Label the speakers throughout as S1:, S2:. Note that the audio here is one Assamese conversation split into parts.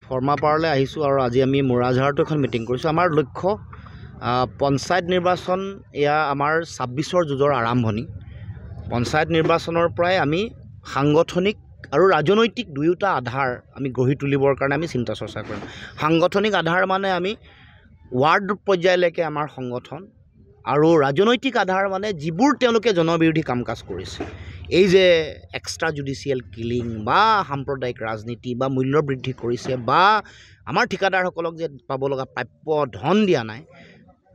S1: ফৰ্মাপাৰলৈ আহিছোঁ আৰু আজি আমি মোৰাঝাৰতো এখন মিটিং কৰিছোঁ। আমাৰ লক্ষ্য পঞ্চায়ত নিৰ্বাচন এয়া আমাৰ ২৬ৰ যুঁজৰ আৰম্ভণি। পঞ্চায়ত নিৰ্বাচনৰ পৰাই আমি সাংগঠনিক আৰু ৰাজনৈতিক দুয়োটা আধাৰ আমি গঢ়ি তুলিবৰ কাৰণে আমি চিন্তা চৰ্চা কৰিম। সাংগঠনিক আধাৰ মানে আমি ৱাৰ্ড পৰ্যায়লৈকে আমাৰ সংগঠন আৰু ৰাজনৈতিক আধাৰ মানে যিবোৰ তেওঁলোকে জনবিৰোধী কাম কাজ কৰিছে, এই যে এক্সট্ৰা জুডিচিয়েল কিলিং বা সাম্প্ৰদায়িক ৰাজনীতি বা মূল্য বৃদ্ধি কৰিছে বা আমাৰ ঠিকাদাৰসকলক যে পাব লগা প্ৰাপ্য ধন দিয়া নাই,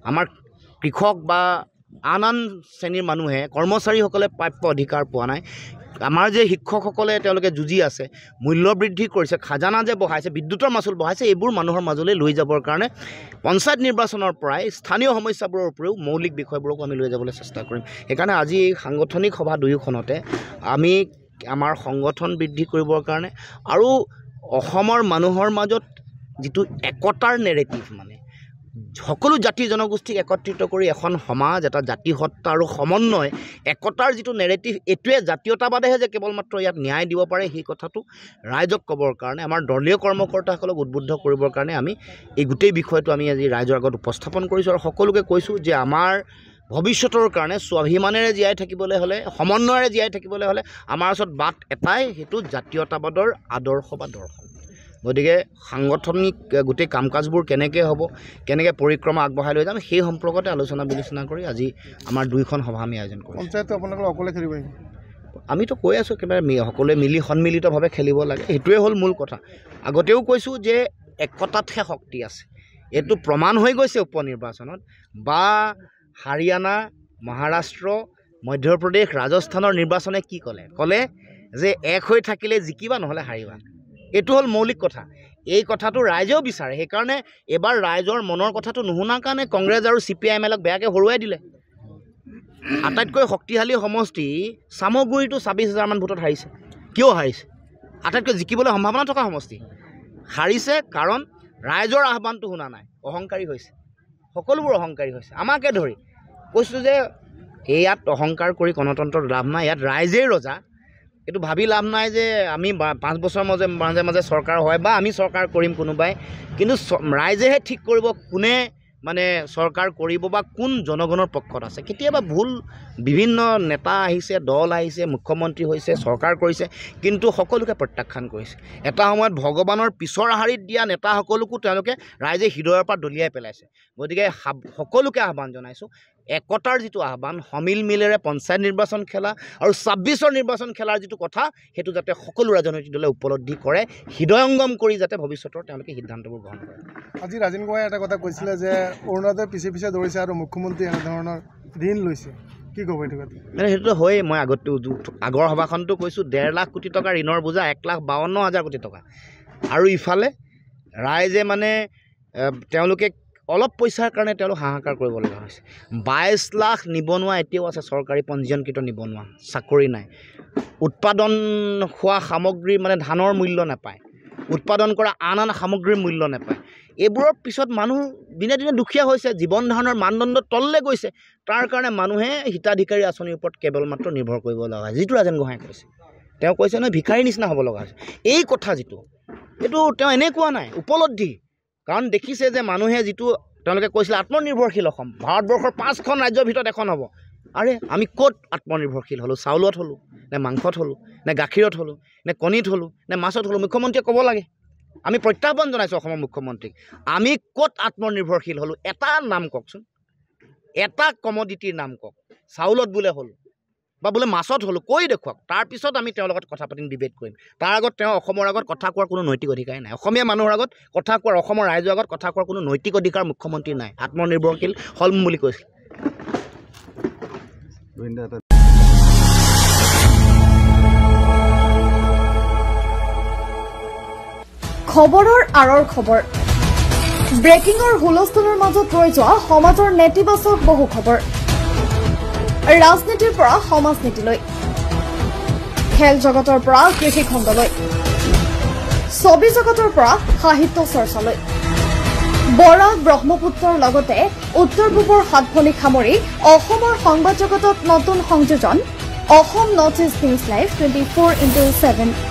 S1: আমাৰ কৃষক বা আন শ্ৰেণীৰ মানুহে কৰ্মচাৰীসকলে প্ৰাপ্য অধিকাৰ পোৱা নাই, আমাৰ যে শিক্ষকসকলে তেওঁলোকে যুঁজি আছে, মূল্য বৃদ্ধি কৰিছে, খাজানা যে বঢ়াইছে, বিদ্যুতৰ মাচুল বঢ়াইছে, এইবোৰ মানুহৰ মাজলৈ লৈ যাবৰ কাৰণে পঞ্চায়ত নিৰ্বাচনৰ পৰাই স্থানীয় সমস্যাবোৰৰ উপৰিও মৌলিক বিষয়বোৰকো আমি লৈ যাবলৈ চেষ্টা কৰিম। সেইকাৰণে আজি এই সাংগঠনিক সভা দুয়োখনতে আমি আমাৰ সংগঠন বৃদ্ধি কৰিবৰ কাৰণে আৰু অসমৰ মানুহৰ মাজত যিটো একতাৰ নেৰেটিভ, মানে সকলো জাতি জনগোষ্ঠীক একত্ৰিত কৰি এখন সমাজ, এটা জাতিসত্তা আৰু সমন্বয়, একতাৰ যিটো নেৰেটিভ, এইটোৱে জাতীয়তাবাদেহে যে কেৱল মাত্ৰ ইয়াত ন্যায় দিব পাৰে, সেই কথাটো ৰাইজক ক'বৰ কাৰণে, আমাৰ দলীয় কৰ্মকৰ্তাসকলক উদ্বুদ্ধ কৰিবৰ কাৰণে আমি এই গোটেই বিষয়টো আমি আজি ৰাইজৰ আগত উপস্থাপন কৰিছোঁ আৰু সকলোকে কৈছোঁ যে আমাৰ ভৱিষ্যতৰ কাৰণে স্বাভিমানেৰে জীয়াই থাকিবলৈ হ'লে, সমন্বয়েৰে জীয়াই থাকিবলৈ হ'লে আমাৰ ওচৰত বাট এটাই, সেইটো জাতীয়তাবাদৰ আদৰ্শ বা দৰ্শন। গতিকে সাংগঠনিক গোটেই কাম কাজবোৰ কেনেকৈ হ'ব, কেনেকৈ পৰিক্ৰমা আগবঢ়াই লৈ যাম, সেই সম্পৰ্কতে আলোচনা বিবেচনা কৰি আজি আমাৰ দুইখন সভা আমি আয়োজন কৰিছোঁ।
S2: পঞ্চায়তটো আপোনালোকে অকলে খেলিব?
S1: আমিতো কৈ আছোঁ একেবাৰে সকলোৱে মিলি সন্মিলিতভাৱে খেলিব লাগে, সেইটোৱে হ'ল মূল কথা। আগতেও কৈছোঁ যে একতাতহে শক্তি আছে, এইটো প্ৰমাণ হৈ গৈছে উপনিৰ্বাচনত। বা হাৰিয়ানা, মহাৰাষ্ট্ৰ, মধ্যপ্ৰদেশ, ৰাজস্থানৰ নিৰ্বাচনে কি ক'লে যে এক হৈ থাকিলে জিকিবা, নহ'লে হাৰিবা। এইটো হ'ল মৌলিক কথা। এই কথাটো ৰাইজেও বিচাৰে, সেইকাৰণে এবাৰ ৰাইজৰ মনৰ কথাটো নুশুনাৰ কাৰণে কংগ্ৰেছ আৰু CPI-MLক বেয়াকৈ হৰুৱাই দিলে। আটাইতকৈ শক্তিশালী সমষ্টি চামগুৰিটো ২৬,০০০মান ভোটত হাৰিছে। কিয় হাৰিছে? আটাইতকৈ জিকিবলৈ সম্ভাৱনা থকা সমষ্টি হাৰিছে কাৰণ ৰাইজৰ আহ্বানটো শুনা নাই, অহংকাৰী হৈছে, সকলোবোৰ অহংকাৰী হৈছে। আমাকে ধৰি কৈছোঁ যে ইয়াত অহংকাৰ কৰি গণতন্ত্ৰৰ লাভ নাই, ইয়াত ৰাইজেই ৰজা। এইটো ভাবি লাভ নাই যে আমি 5 বছৰ মাজে মাজে চৰকাৰ হয় বা আমি চৰকাৰ কৰিম কোনোবাই, কিন্তু ৰাইজেহে ঠিক কৰিব কোনে মানে চৰকাৰ কৰিব বা কোন জনগণৰ পক্ষত আছে। কেতিয়াবা ভুল বিভিন্ন নেতা আহিছে, দল আহিছে, মুখ্যমন্ত্ৰী হৈছে, চৰকাৰ কৰিছে, কিন্তু সকলোকে প্ৰত্যাখ্যান কৰিছে। এটা সময়ত ভগৱানৰ পিছৰ শাৰীত দিয়া নেতাসকলকো তেওঁলোকে ৰাইজে হৃদয়ৰ পৰা দলিয়াই পেলাইছে। গতিকে সকলোকে আহ্বান জনাইছোঁ, একতাৰ যিটো আহ্বান, সমিল মিলেৰে পঞ্চায়ত নিৰ্বাচন খেলা আৰু ২৬ৰ নিৰ্বাচন খেলাৰ যিটো কথা, সেইটো যাতে সকলো ৰাজনৈতিক দলে উপলব্ধি কৰে, হৃদয়ংগম কৰি যাতে ভৱিষ্যতৰ তেওঁলোকে সিদ্ধান্তবোৰ গ্ৰহণ কৰে।
S2: আজি ৰাজেন গোহাঁয়ে এটা কথা কৈছিলে যে অৰুণোদয় পিছে পিছে দৌৰিছে আৰু মুখ্যমন্ত্ৰী এনেধৰণৰ ঋণ লৈছে, কি ক'ব এইটো কথা?
S1: মানে সেইটোতো হয়েই। মই আগৰ সভাখনতো কৈছোঁ ১.৫ লাখ কোটি টকা ঋণৰ বোজা, ১,৫২,০০০ কোটি টকা। আৰু ইফালে ৰাইজে মানে তেওঁলোকে অলপ পইচাৰ কাৰণে তেওঁলোক হাহাকাৰ কৰিবলগা হৈছে। ২২ লাখ নিবনুৱা এতিয়াও আছে, চৰকাৰী পঞ্জীয়নকৃত নিবনুৱা, চাকৰি নাই। উৎপাদন হোৱা সামগ্ৰী মানে ধানৰ মূল্য নাপায়, উৎপাদন কৰা আন সামগ্ৰীৰ মূল্য নাপায়। এইবোৰৰ পিছত মানুহ দিনে দিনে দুখীয়া হৈছে, জীৱন ধাৰণৰ মানদণ্ড তললৈ গৈছে। তাৰ কাৰণে মানুহে হিতাধিকাৰী আঁচনিৰ ওপৰত কেৱল মাত্ৰ নিৰ্ভৰ কৰিব লগা হয়, যিটো ৰাজেন গোহাঁয়ে কৈছে। তেওঁ কৈছে নহয় ভিখাৰীৰ নিচিনা হ'ব লগা হৈছে। এই কথা যিটো, এইটো তেওঁ এনেই কোৱা নাই, উপলব্ধি। কাৰণ দেখিছে যে মানুহে যিটো তেওঁলোকে কৈছিলে আত্মনিৰ্ভৰশীল অসম, ভাৰতবৰ্ষৰ 5খন ৰাজ্যৰ ভিতৰত এখন হ'ব। আৰে আমি ক'ত আত্মনিৰ্ভৰশীল হ'লোঁ? চাউলত হ'লোঁ নে মাংসত হ'লোঁ নে গাখীৰত হ'লোঁ নে কণীত হ'লোঁ নে মাছত হ'লোঁ? মুখ্যমন্ত্ৰীয়ে ক'ব লাগে। আমি প্ৰত্যাহ্বান জনাইছোঁ অসমৰ মুখ্যমন্ত্ৰীক, আমি ক'ত আত্মনিৰ্ভৰশীল হ'লোঁ? এটা নাম কওকচোন, এটা কমডিটিৰ নাম কওক। চাউলত বোলে হ'লোঁ বা বোলে মাছত হ'লোঁ, কৈ দেখুৱাওক। তাৰপিছত আমি তেওঁৰ লগত কথা পাতিম, ডিবেট কৰিম। তাৰ আগত তেওঁ অসমৰ আগত কথা কোৱাৰ কোনো নৈতিক অধিকাৰেই নাই। অসমীয়া মানুহৰ আগত কথা কোৱাৰ, অসমৰ ৰাইজৰ আগত কথা কোৱাৰ কোনো নৈতিক অধিকাৰ মুখ্যমন্ত্ৰী নাই। আত্মনিৰ্ভৰশীল হলম বুলি কৈছিল।
S3: খবৰৰ আঁৰৰ খবৰ, ব্ৰেকিঙৰ হুলস্থুলৰ মাজত ৰৈ যোৱা সমাজৰ নেতিবাচক বহু খবৰ, ৰাজনীতিৰ পৰা সমাজনীতিলৈ, খেল জগতৰ পৰা কৃষি খণ্ডলৈ, ছবি জগতৰ পৰা সাহিত্য চৰ্চালৈ, বৰাক ব্ৰহ্মপুত্ৰৰ লগতে উত্তৰ পূবৰ সাতভনীক সামৰি অসমৰ সংবাদ জগতত নতুন সংযোজন Assam north east news live 24/7।